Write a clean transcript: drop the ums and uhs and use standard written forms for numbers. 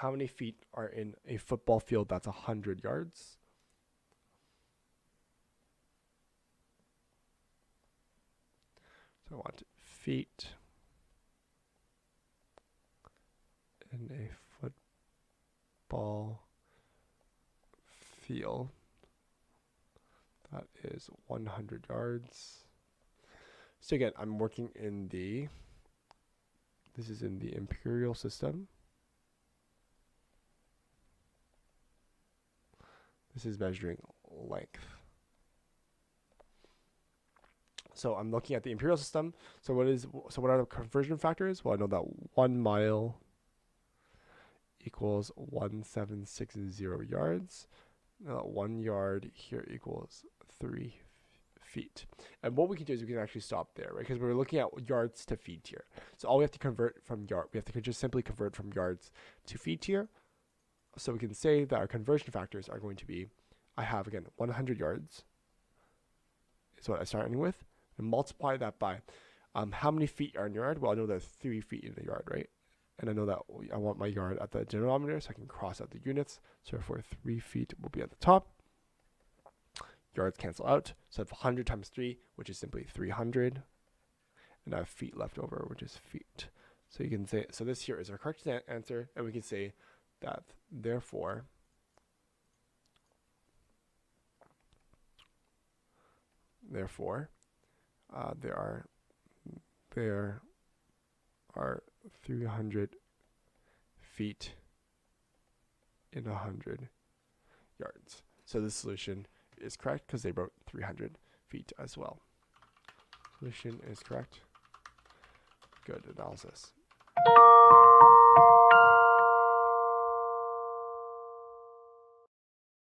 how many feet are in a football field that's 100 yards? So I want feet in a football field that is 100 yards. So again, I'm working in this is in the imperial system. This is measuring length. So I'm looking at the imperial system. So what are the conversion factors? Well, I know that 1 mile equals 1760 yards. 1 yard here equals 3 feet. And what we can do is we can actually stop there, right? Because we're looking at yards to feet here. So all we have to convert from we have to just simply convert from yards to feet here. So we can say that our conversion factors are going to be, I have again 100 yards is what I'm starting with, and multiply that by how many feet are in yard? Well, I know there's 3 feet in the yard, right? And I know that I want my yard at the denominator, so I can cross out the units. So therefore 3 feet will be at the top. Yards cancel out. So I have 100 times 3, which is simply 300. And I have feet left over, which is feet. So you can say, so this here is our correct answer. And we can say that therefore there are 300 feet in 100 yards. So this solution is correct because they wrote 300 feet as well. Solution is correct. Good analysis.